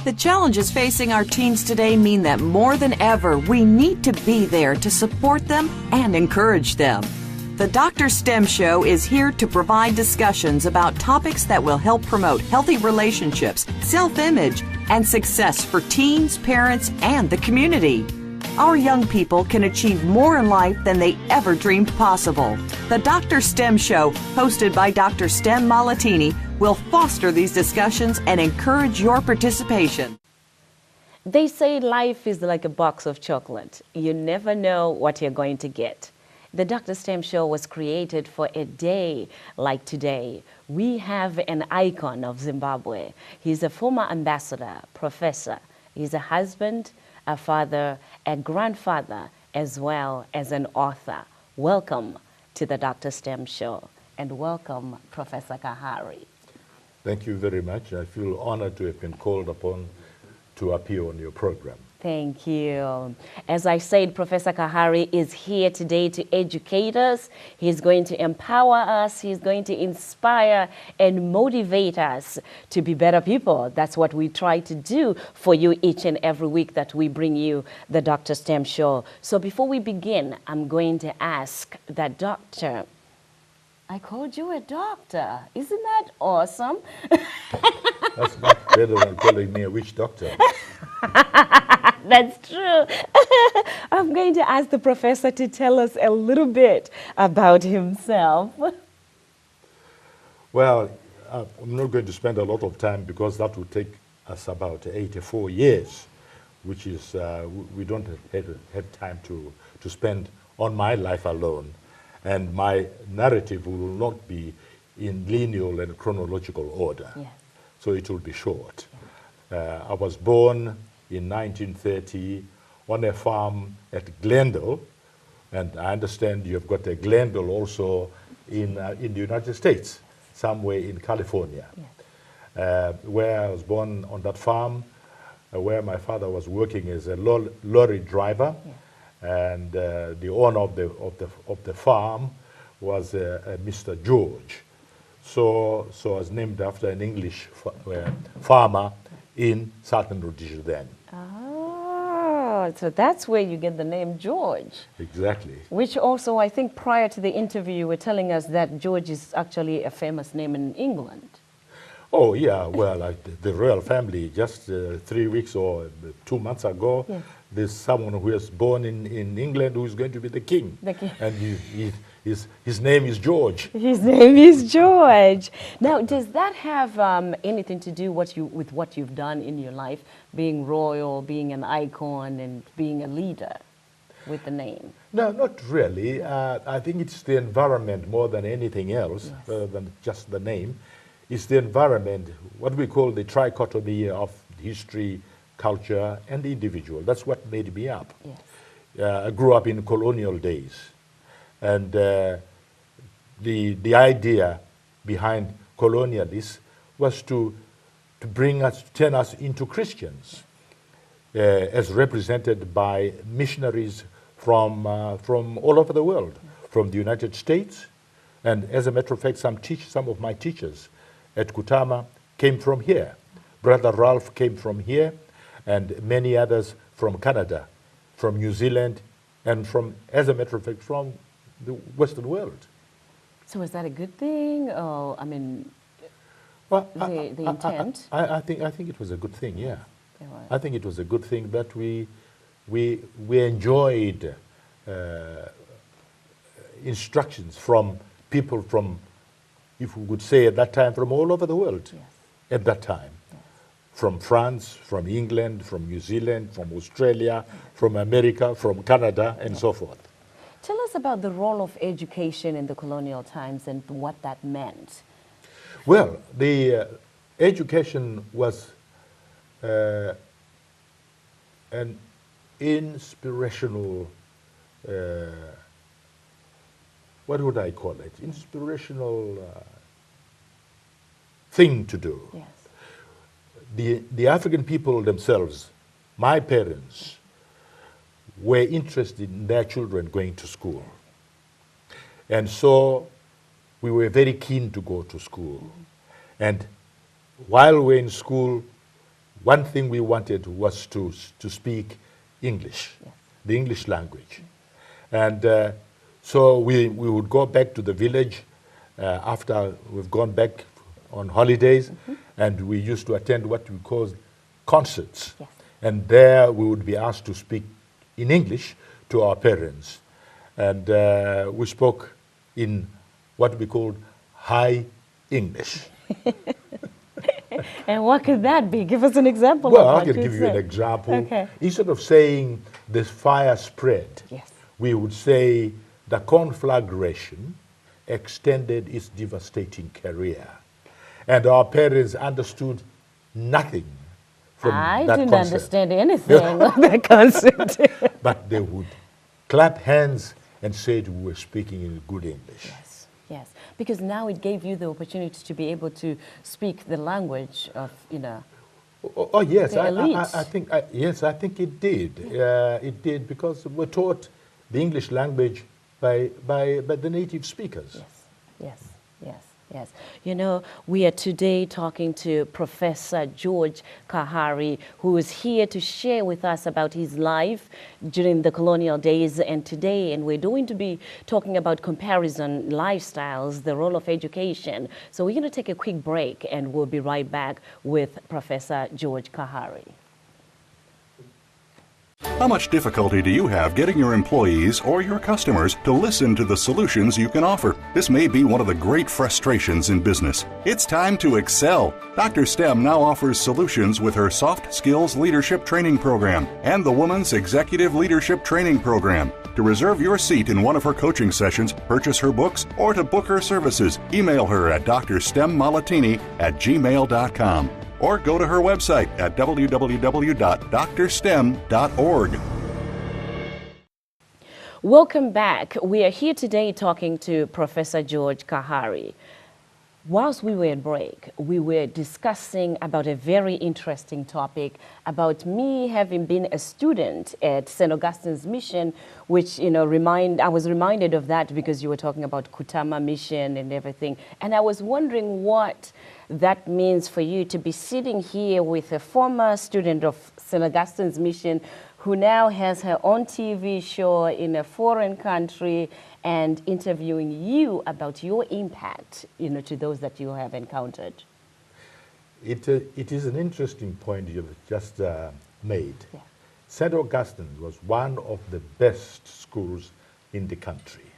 The challenges facing our teens today mean that more than ever, we need to be there to support them and encourage them. The DrStem Show is here to provide discussions about topics that will help promote healthy relationships, self-image, and success for teens, parents, and the community. Our young people can achieve more in life than they ever dreamed possible. The DrStem Show, hosted by Dr. Stem Malatini, will foster these discussions and encourage your participation. They say life is like a box of chocolate. You never know what you're going to get. The DrStem Show was created for a day like today. We have an icon of Zimbabwe. He's a former ambassador, professor. He's a husband, a father, a grandfather, as well as an author. Welcome to the DrStem Show, and welcome, Professor Kahari. Thank you very much. I feel honored to have been called upon to appear on your program. Thank you. As I said, Professor Kahari is here today to educate us. He's going to empower us. He's going to inspire and motivate us to be better people. That's what we try to do for you each and every week that we bring you the DrStem Show. So before we begin, I'm going to ask that doctor. I called you a doctor. Isn't that awesome? That's much better than calling me a witch doctor. That's true. I'm going to ask the professor to tell us a little bit about himself. Well, I'm not going to spend a lot of time because that would take us about 84 years, which is, we don't have time to spend on my life alone. And my narrative will not be in linear and chronological order. Yes. So it will be short. I was born in 1930 on a farm at Glendale, and I understand you've got a Glendale also in the United States, somewhere in California, yes. Where I was born on that farm, where my father was working as a lorry driver, yes. And the owner of the farm was Mr. George. So I was named after an English farmer in Southern Rhodesia then. Oh, so that's where you get the name George. Exactly. Which also, I think prior to the interview, you were telling us that George is actually a famous name in England. Oh, yeah. Well, the royal family, just 3 weeks or 2 months ago, yes. There's someone who was born in England who's going to be the king. The king. And his name is George. His name is George. Now, does that have anything to do with what you've done in your life, being royal, being an icon, and being a leader with the name? No, not really. I think it's the environment more than anything else, yes. Than just the name. It's the environment, what we call the trichotomy of history, culture, and the individual. That's what made me up. Yes. I grew up in colonial days. And the idea behind colonialists was to turn us into Christians, as represented by missionaries from all over the world, from the United States. And as a matter of fact, some of my teachers at Kutama came from here. Brother Ralph came from here, and many others from Canada, from New Zealand, and as a matter of fact, from the Western world. So is that a good thing? Or, I mean, well, the intent? I think it was a good thing, yeah. I think it was a good thing that we enjoyed instructions from people from, if we could say at that time, from all over the world. Yes. At that time. Yes. From France, from England, from New Zealand, from Australia, from America, from Canada, and so forth. Tell us about the role of education in the colonial times and what that meant. Well, the education was an inspirational, what would I call it? Inspirational thing to do. Yes. The African people themselves, my parents, were interested in their children going to school. And so we were very keen to go to school. And while we were in school, one thing we wanted was to speak English, the English language. And so we would go back to the village after we've gone back on holidays, and we used to attend what we call concerts. Yes. And there we would be asked to speak in English to our parents. And we spoke in what we called high English. And what could that be? Give us an example Well, of I what can you give you an said. example. Okay. Instead of saying this fire spread, Yes. we would say the conflagration extended its devastating career. And our parents understood nothing from I that didn't concept. understand anything of that concept. But they would clap hands and said we were speaking in good English. Yes, yes. Because now it gave you the opportunity to be able to speak the language of, Oh, yes, the elite. I think yes, I think it did. It did because we're taught the English language by the native speakers. Yes, yes, yes, yes. We are today talking to Professor George Kahari, who is here to share with us about his life during the colonial days and today. And we're going to be talking about comparison, lifestyles, the role of education. So we're going to take a quick break and we'll be right back with Professor George Kahari. How much difficulty do you have getting your employees or your customers to listen to the solutions you can offer? This may be one of the great frustrations in business. It's time to excel. DrStem now offers solutions with her Soft Skills Leadership Training Program and the Women's Executive Leadership Training Program. To reserve your seat in one of her coaching sessions, purchase her books, or to book her services, email her at drstemmalattini@gmail.com. or go to her website at www.drstem.org. Welcome back. We are here today talking to Professor George Kahari. Whilst we were at break, we were discussing about a very interesting topic about me having been a student at St. Augustine's Mission, which, I was reminded of that because you were talking about Kutama Mission and everything. And I was wondering what that means for you to be sitting here with a former student of St. Augustine's Mission who now has her own TV show in a foreign country and interviewing you about your impact, to those that you have encountered. It is an interesting point you've just made. Yeah. St. Augustine was one of the best schools in the country.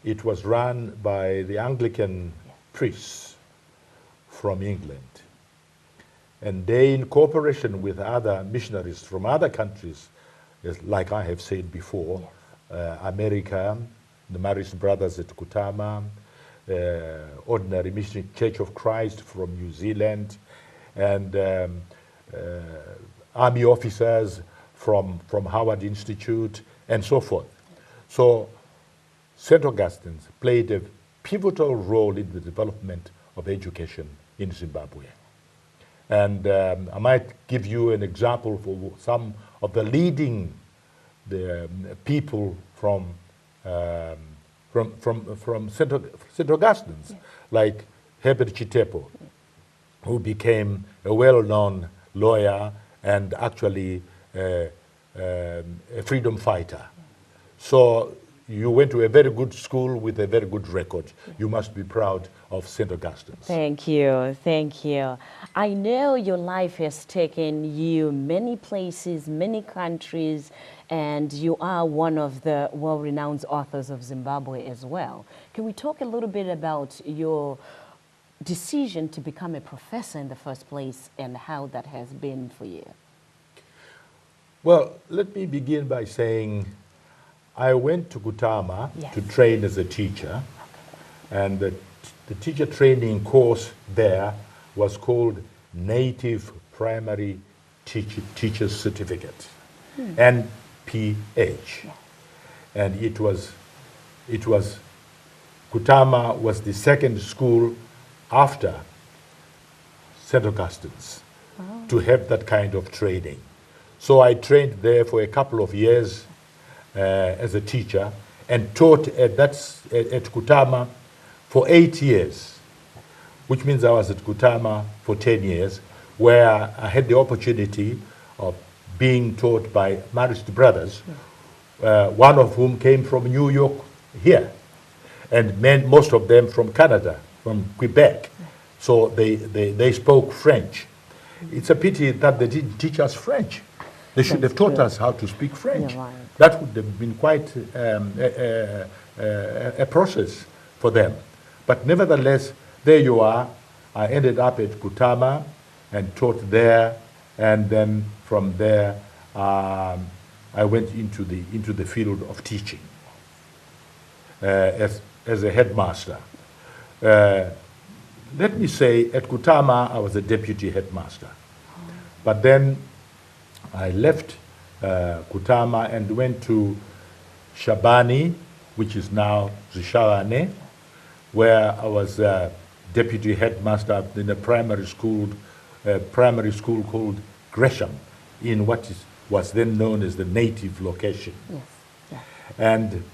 It was run by the Anglican priests from England. And they, in cooperation with other missionaries from other countries, like I have said before, America, the Marist Brothers at Kutama, Ordinary Mission Church of Christ from New Zealand, and army officers from Howard Institute, and so forth. So St. Augustine's played a pivotal role in the development of education in Zimbabwe. And I might give you an example for some of the leading people from St. Augustine's, like Herbert Chitepo, who became a well-known lawyer and actually a freedom fighter. So you went to a very good school with a very good record. You must be proud of St. Augustine's. Thank you, thank you. I know your life has taken you many places, many countries, and you are one of the well-renowned authors of Zimbabwe as well. Can we talk a little bit about your decision to become a professor in the first place and how that has been for you? Well, let me begin by saying I went to Kutama to train as a teacher, and the teacher training course there was called Native Primary Teacher's Certificate, NPH. And it was Kutama was the second school after St. Augustine's to have that kind of training. So I trained there for a couple of years as a teacher and taught at Kutama for 8 years, which means I was at Kutama for 10 years, where I had the opportunity of being taught by Marist brothers, one of whom came from New York here, and most of them from Canada, from Quebec. So they spoke French. It's a pity that they didn't teach us French. They should have taught us how to speak French. You're right. That would have been quite a process for them. But nevertheless, there you are. I ended up at Kutama and taught there, and then from there I went into the field of teaching as a headmaster. Let me say, at Kutama I was a deputy headmaster, but then I left Kutama and went to Shabani, which is now Zisharane, where I was deputy headmaster in a primary school called Gresham, in what was then known as the native location. Yes. Yes. And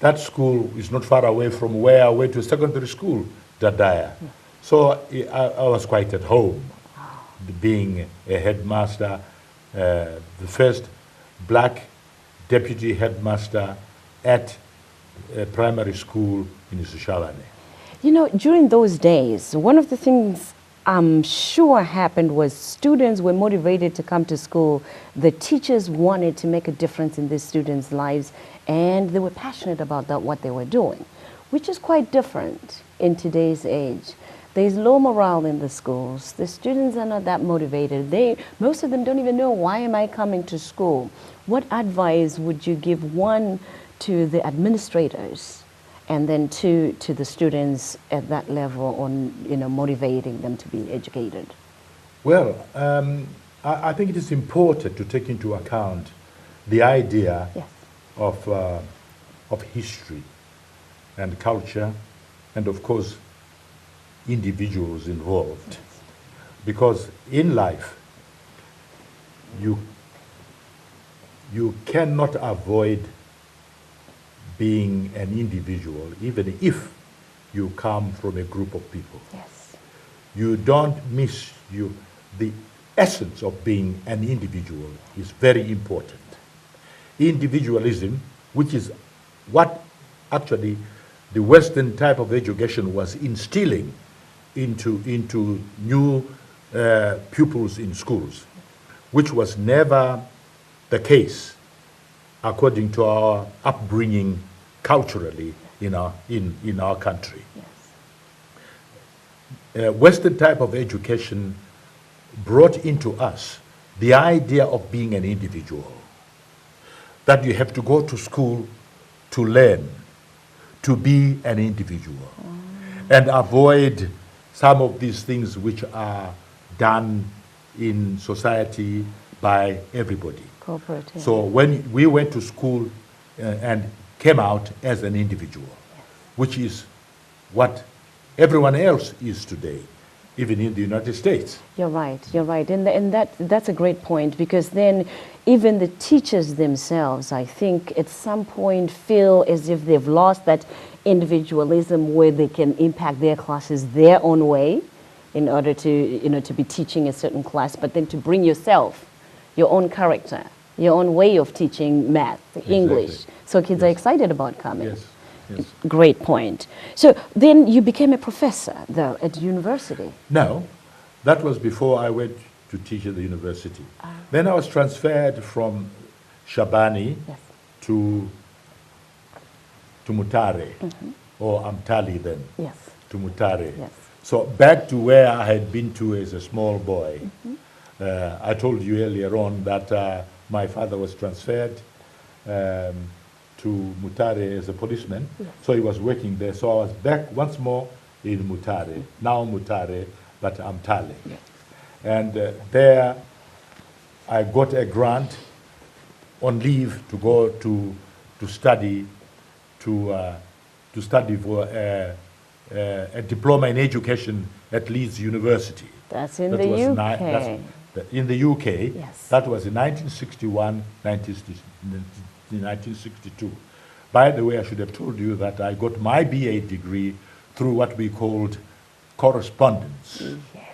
that school is not far away from where I went to secondary school, Dadaya. Yeah. So I was quite at home, being a headmaster, the first black deputy headmaster at a primary school in Sushalane. You know, during those days, one of the things I'm sure happened was students were motivated to come to school. The teachers wanted to make a difference in these students' lives, and they were passionate about what they were doing, which is quite different in today's age. There's low morale in the schools. The students are not that motivated. Most of them don't even know, why am I coming to school? What advice would you give, one, to the administrators, and then two, to the students at that level on, motivating them to be educated? Well, I think it is important to take into account the idea Yes. of history and culture, and of course individuals involved. Yes. Because in life you cannot avoid being an individual, even if you come from a group of people. Yes. You don't miss the essence of being an individual is very important. Individualism, which is what actually the Western type of education was instilling into new pupils in schools, which was never the case according to our upbringing culturally in our country. Yes. Western type of education brought into us the idea of being an individual, that you have to go to school to learn, to be an individual, and avoid some of these things which are done in society by everybody. Corporate. Yeah. So when we went to school and came out as an individual, which is what everyone else is today, even in the United States. You're right, and that's a great point, because then even the teachers themselves, I think, at some point feel as if they've lost that individualism where they can impact their classes their own way in order to, to be teaching a certain class, but then to bring yourself, your own character, your own way of teaching math, English. So kids are excited about coming. Yes. Yes. Great point. So then you became a professor, though, at university. No, that was before I went to teach at the university. Then I was transferred from Shabani Yes. to Mutare, or Amtali then, Yes. to Mutare. Yes. So back to where I had been to as a small boy. I told you earlier on that my father was transferred to Mutare as a policeman, so he was working there. So I was back once more in Mutare, now Mutare, but Amtale. And there I got a grant on leave to go to study for a diploma in education at Leeds University. That's in That the was UK. in the UK. Yes. That was in 1961, 1962. By the way, I should have told you that I got my BA degree through what we called correspondence. Yes.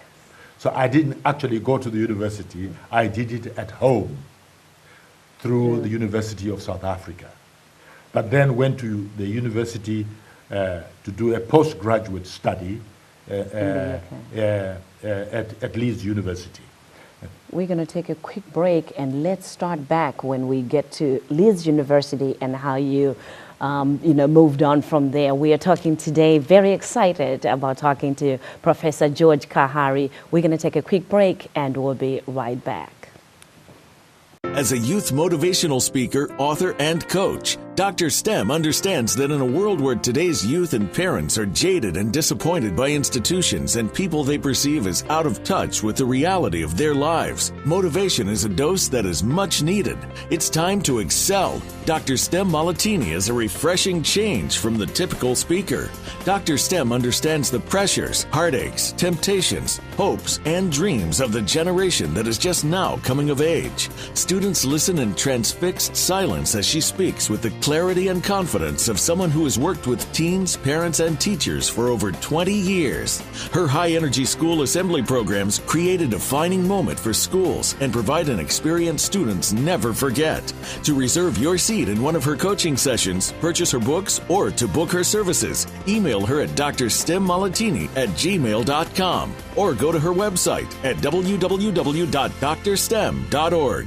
So I didn't actually go to the university. I did it at home through the University of South Africa. But then went to the university to do a postgraduate study at Leeds University. We're going to take a quick break, and let's start back when we get to Leeds University and how you moved on from there. We are talking today, very excited about talking to Professor George Kahari. We're going to take a quick break, and we'll be right back. As a youth motivational speaker, author, and coach, DrStem understands that in a world where today's youth and parents are jaded and disappointed by institutions and people they perceive as out of touch with the reality of their lives, motivation is a dose that is much needed. It's time to excel. DrStem Malatini is a refreshing change from the typical speaker. DrStem understands the pressures, heartaches, temptations, hopes, and dreams of the generation that is just now coming of age. Students listen in transfixed silence as she speaks with the clarity and confidence of someone who has worked with teens, parents, and teachers for over 20 years. Her high-energy school assembly programs create a defining moment for schools and provide an experience students never forget. To reserve your seat in one of her coaching sessions, purchase her books, or to book her services, email her at drstemmmalatini@gmail.com or go to her website at www.drstem.org.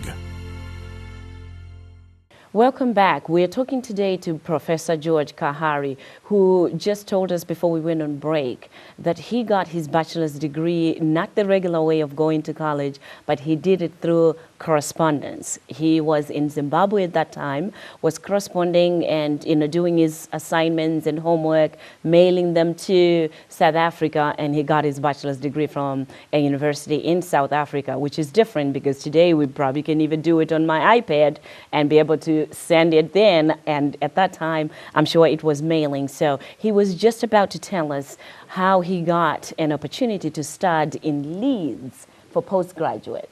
Welcome back. We're talking today to Professor George Kahari, who just told us before we went on break that he got his bachelor's degree not the regular way of going to college, but he did it through correspondence. He was in Zimbabwe at that time, was corresponding and doing his assignments and homework, mailing them to South Africa, and he got his bachelor's degree from a university in South Africa, which is different because today we probably can even do it on my iPad and be able to send it then, and at that time I'm sure it was mailing. So he was just about to tell us how he got an opportunity to study in Leeds for postgraduate.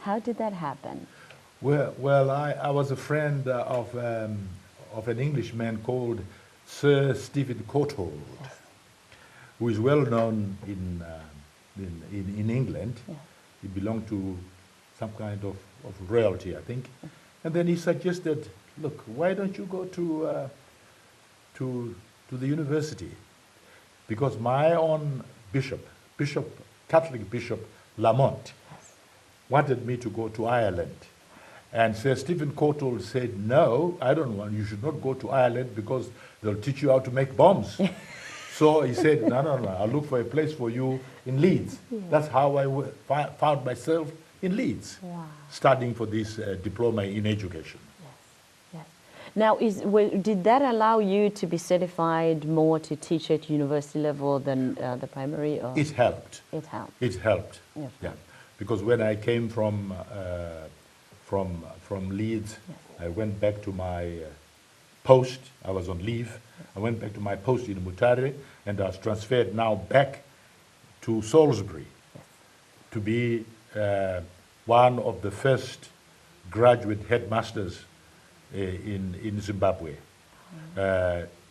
How did that happen? Well, I was a friend of an Englishman called Sir Stephen Courtauld, who is well known in England. Yeah. He belonged to some kind of royalty, I think. And then he suggested, look, why don't you go to the university? Because my own Catholic Bishop Lamont, wanted me to go to Ireland. And Sir Stephen Courtauld said, no, I don't want, you should not go to Ireland because they'll teach you how to make bombs. So he said, no, I'll look for a place for you in Leeds. Yeah. That's how I found myself in Leeds, wow, studying for this diploma in education. Yes. Now, did that allow you to be certified more to teach at university level than the primary? Or? It helped. It helped. It helped. Yes. Yeah. Because when I came from Leeds, yes, I went back to my post. I was on leave. I went back to my post in Mutare, and I was transferred now back to Salisbury, yes, to be one of the first graduate headmasters in Zimbabwe.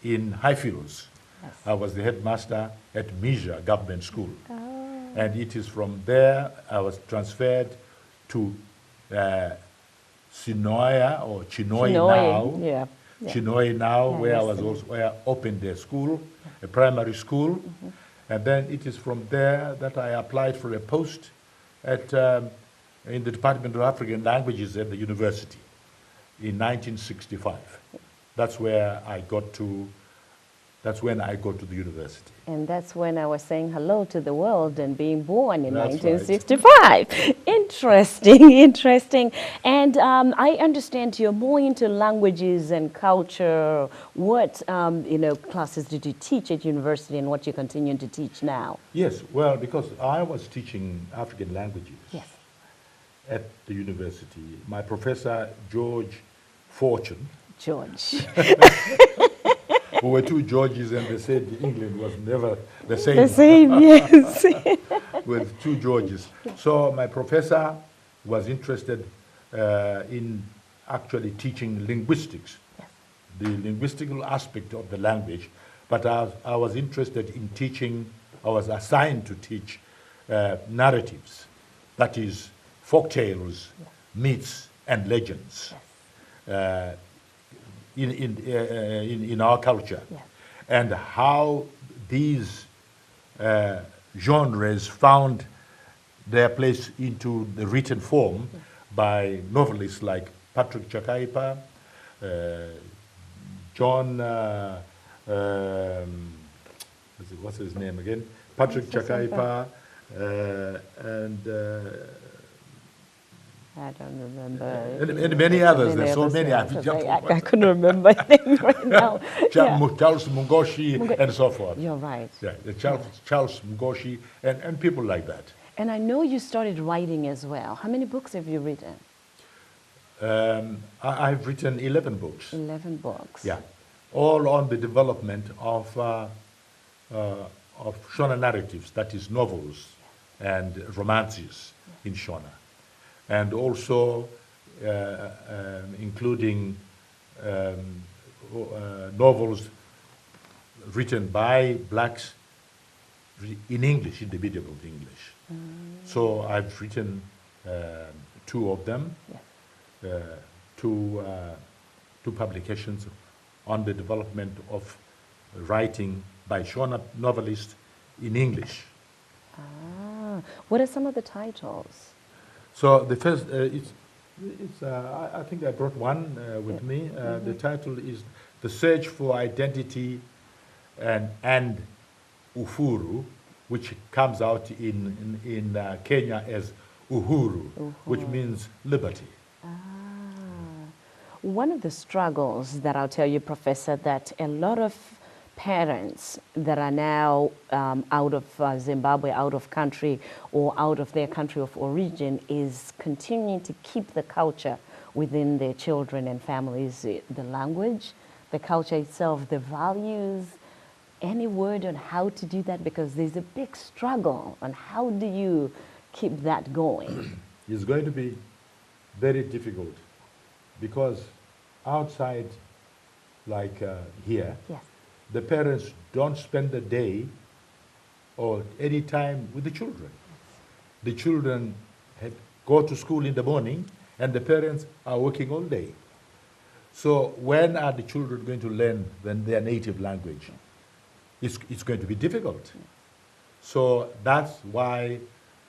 In Highfields, yes, I was the headmaster at Mija Government School. Oh. And it is from there I was transferred to Chinoy now. Yeah. Chinoy now, Yeah, where I yes, was also where I opened a school, a primary school, and then it is from there that I applied for a post at in the Department of African Languages at the university in 1965. That's where I got to. That's when I got to the university. And that's when I was saying hello to the world and being born in That's 1965. Right. Interesting. And I understand you're more into languages and culture. What classes did you teach at university, and what you're continuing to teach now? Yes, well, because I was teaching African languages, yes, at the university. My professor, George Fortune. George. We were two Georges, and they said England was never the same. The same, yes. With two Georges. So my professor was interested in actually teaching linguistics, Yes. the linguistical aspect of the language. But I was interested in teaching, I was assigned to teach narratives, that is, folk tales, myths, and legends in our culture, and how these genres found their place into the written form by novelists like Patrick Chakaipa, John, what's his name again? Patrick Chakaipa, and I don't remember. And many others. There's so many. I couldn't remember them right now. Charles Mungoshi and so forth. You're right. Yeah, Charles Mungoshi and people like that. And I know you started writing as well. How many books have you written? I've written 11 books. 11 books. Yeah, all on the development of Shona narratives, that is novels and romances in Shona. And also including novels written by blacks in English, in the medium of English. So I've written 2 of them, two publications on the development of writing by Shona novelists in English. What are some of the titles? So the first, I think I brought one with me. The title is The Search for Identity and Uhuru, which comes out in Kenya as Uhuru, which means liberty. One of the struggles that I'll tell you, Professor, that a lot of parents that are now out of Zimbabwe, out of country, or out of their country of origin is continuing to keep the culture within their children and families, the language, the culture itself, the values. Any word on how to do that? Because there's a big struggle on how do you keep that going? It's going to be very difficult because outside, like here, the parents don't spend the day or any time with the children. The children go to school in the morning and the parents are working all day. So when are the children going to learn their native language? It's going to be difficult. So that's why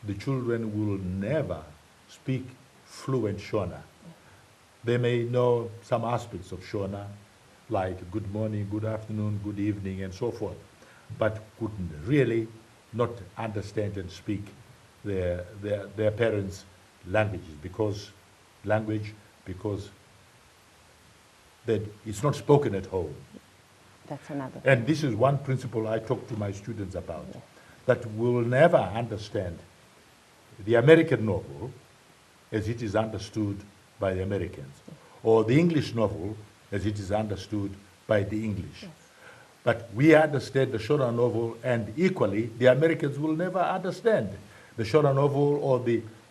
the children will never speak fluent Shona. They may know some aspects of Shona, like good morning, good afternoon, good evening, and so forth, but couldn't really not understand and speak their parents' languages because it's not spoken at home. That's another thing. And this is one principle I talk to my students about, that we will never understand the American novel as it is understood by the Americans, or the English novel as it is understood by the English. But we understand the Shona novel, and equally, the Americans will never understand the Shona novel, or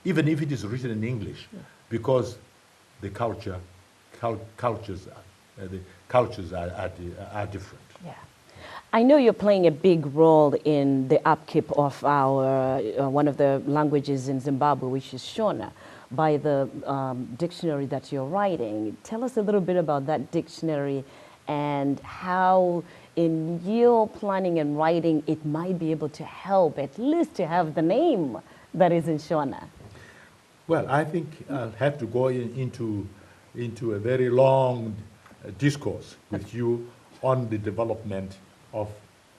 even if it is written in English, because the cultures are different. Yeah. I know you're playing a big role in the upkeep of our one of the languages in Zimbabwe, which is Shona, by the dictionary that you're writing. Tell us a little bit about that dictionary and how in your planning and writing it might be able to help at least to have the name that is in Shona. Well, I think I'll have to go into a very long discourse with you on the development of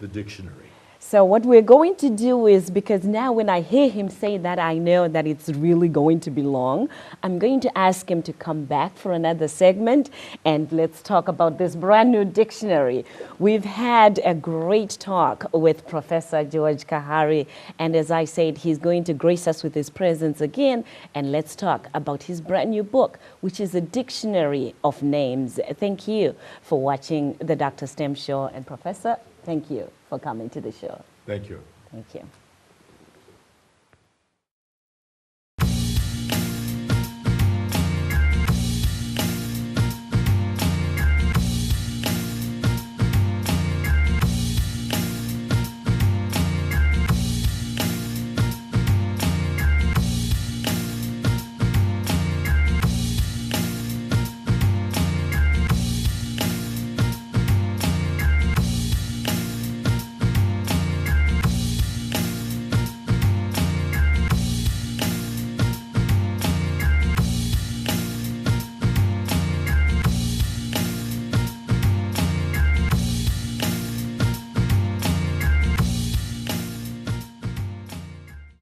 the dictionary. So what we're going to do is, because now when I hear him say that, I know that it's really going to be long. I'm going to ask him to come back for another segment and let's talk about this brand new dictionary. We've had a great talk with Professor George Kahari, and as I said, he's going to grace us with his presence again, and let's talk about his brand new book, which is a dictionary of names. Thank you for watching the DrStem Show, and Professor, thank you for coming to the show. Thank you. Thank you.